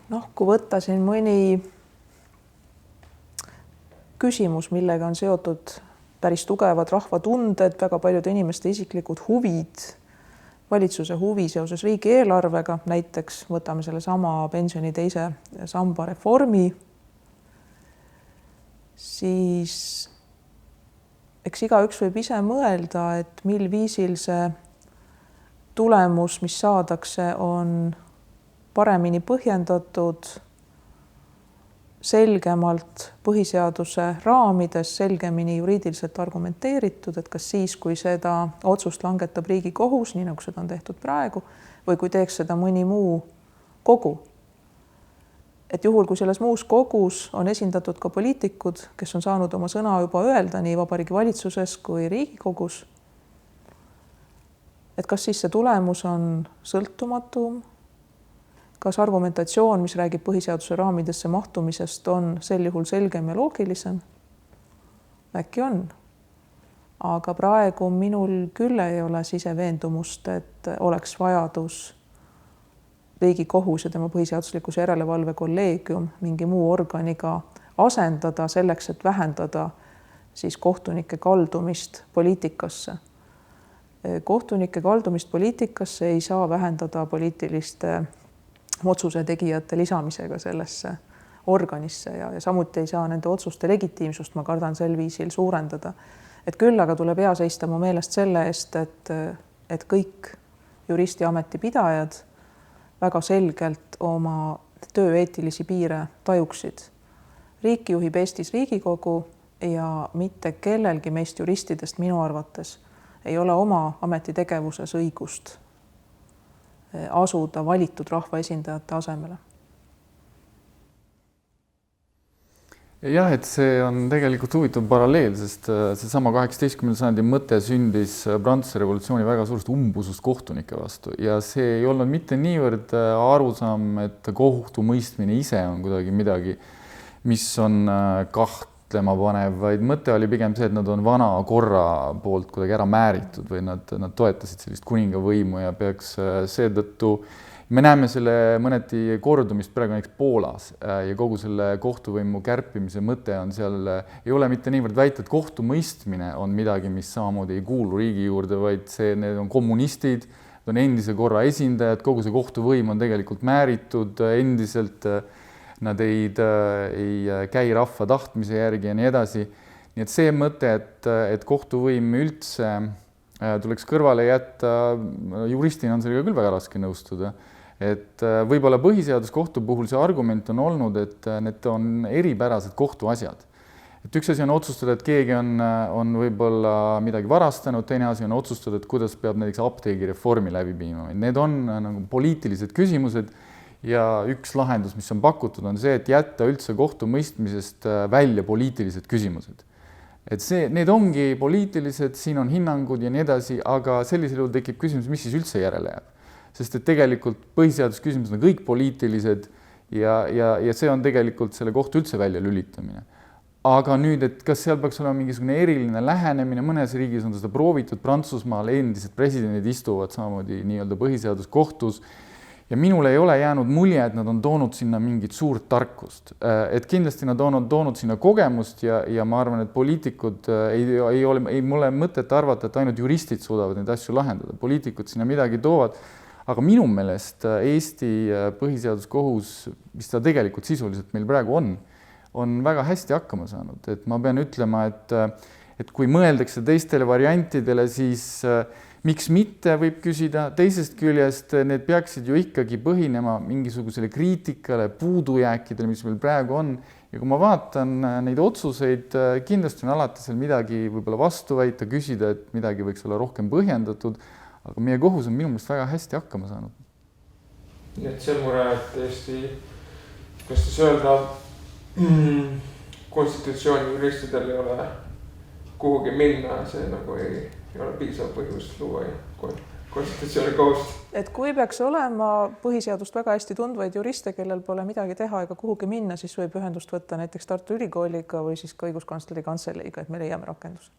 Kui võtta siin mõni küsimus, millega on seotud päris tugevad rahvatunded, väga paljude inimeste isiklikud huvid, valitsuse huvi seoses riigieelarvega, näiteks võtame selle sama pensioni teise samba reformi, siis eks igaüks võib ise mõelda, et mil viisil see tulemus, mis saadakse, on paremini põhjendatud, selgemalt põhiseaduse raamides, selgemini juriidiliselt argumenteeritud, et kas siis, kui seda otsust langetab Riigikohus, nii nagu seda on tehtud praegu, või kui teeks seda mõni muu kogu. Et juhul, kui selles muus kogus on esindatud ka poliitikud, kes on saanud oma sõna juba öelda nii Vabariigi Valitsuses kui Riigikogus, et kas siis see tulemus on sõltumatum, kas argumentatsioon, mis räägib põhiseaduse raamidesse mahtumisest, on sel juhul selgem ja loogilisem? Äkki on. Aga praegu minul küll ei ole siseveendumust, et oleks vajadus Riigikohus ja tema põhiseaduslikkuse järelevalve kolleegium mingi muu organiga asendada selleks, et vähendada siis kohtunike kaldumist poliitikasse. Kohtunike kaldumist poliitikasse ei saa vähendada poliitiliste otsuse tegijate lisamisega sellesse organisse ja samuti ei saa nende otsuste legitiimsust, ma kardan, sel viisil suurendada. Et küll aga tuleb hea seista mu meelest selle eest, et kõik juristi ametipidajad väga selgelt oma tööeetilisi piire tajuksid. Riiki juhib Eestis Riigikogu ja mitte kellelgi meist juristidest minu arvates ei ole oma ametitegevuses õigust asuda valitud rahvaesindajate asemele. Jah, et see on tegelikult huvitav paralleel, sest seesama 18. sajandi mõte sündis Prantsuse revolutsiooni väga suurest umbusust kohtunike vastu ja see ei olnud mitte niivõrd arusaam, et kohtumõistmine ise on kuidagi midagi, mis on kahtlema panev, vaid mõte oli pigem see, et nad on vana korra poolt kuidagi ära määritud või nad toetasid sellist kuningavõimu ja peaks seetõttu. Me näeme selle mõneti kordumist praegu näiteks Poolas ja kogu selle kohtuvõimu kärpimise mõte on seal, ei ole mitte niivõrd väita, et kohtumõistmine on midagi, mis samamoodi ei kuulu riigi juurde, vaid need on kommunistid, on endise korra esindajad, kogu see kohtuvõim on tegelikult määritud endiselt, nad ei käi rahva tahtmise järgi ja nii edasi. Nii et see mõte, et kohtuvõim üldse tuleks kõrvale jätta, juristina on sellega küll väga raske nõustuda. Et võib-olla põhiseaduskohtu puhul see argument on olnud, et need on eripärased kohtuasjad. Et üks asi on otsustada, et keegi on võib-olla midagi varastanud, teine asi on otsustada, et kuidas peab näiteks apteegireformi läbi viima. Need on nagu poliitilised küsimused ja üks lahendus, mis on pakutud, on see, et jätta üldse kohtumõistmisest välja poliitilised küsimused. Et need ongi poliitilised, siin on hinnangud ja nii edasi, aga sellisel juhul tekib küsimus, mis siis üldse järele jääb. Sest et tegelikult põhiseadusküsimused on kõik poliitilised ja see on tegelikult selle kohtu üldse välja lülitamine. Aga nüüd, et kas seal peaks olema mingisugune eriline lähenemine, mõnes riigis on seda proovitud, Prantsusmaal endised presidendid istuvad samamoodi nii-öelda põhiseaduskohtus ja minule ei ole jäänud mulje, et nad on toonud sinna mingit suurt tarkust. Et kindlasti nad on toonud sinna kogemust ja ma arvan, et poliitikud ei ole mõtet arvata, et ainult juristid suudavad neid asju lahendada. Poliitikud sinna midagi toovad, aga minu meelest Eesti põhiseaduskohus, mis ta tegelikult sisuliselt meil praegu on väga hästi hakkama saanud. Et ma pean ütlema, et kui mõeldakse teistele variantidele, siis miks mitte võib küsida, teisest küljest need peaksid ju ikkagi põhinema mingisugusele kriitikale, puudujääkidele, mis meil praegu on. Ja kui ma vaatan neid otsuseid, kindlasti on alati seal midagi võib-olla vastu väita, küsida, et midagi võiks olla rohkem põhjendatud, aga meie kohus on minu meelest väga hästi hakkama saanud. Nii et see mure, et Eesti, kas siis öelda, konstitutsiooni juristidel ei ole kuhugi minna, see nagu ei ole piisav põhjus luua konstitutsiooni kohust. Et kui peaks olema põhiseadust väga hästi tundvaid juriste, kellel pole midagi teha ega kuhugi minna, siis võib ühendust võtta näiteks Tartu Ülikooliga või siis ka õiguskantsleri kantseleiga, et me leiame rakenduse.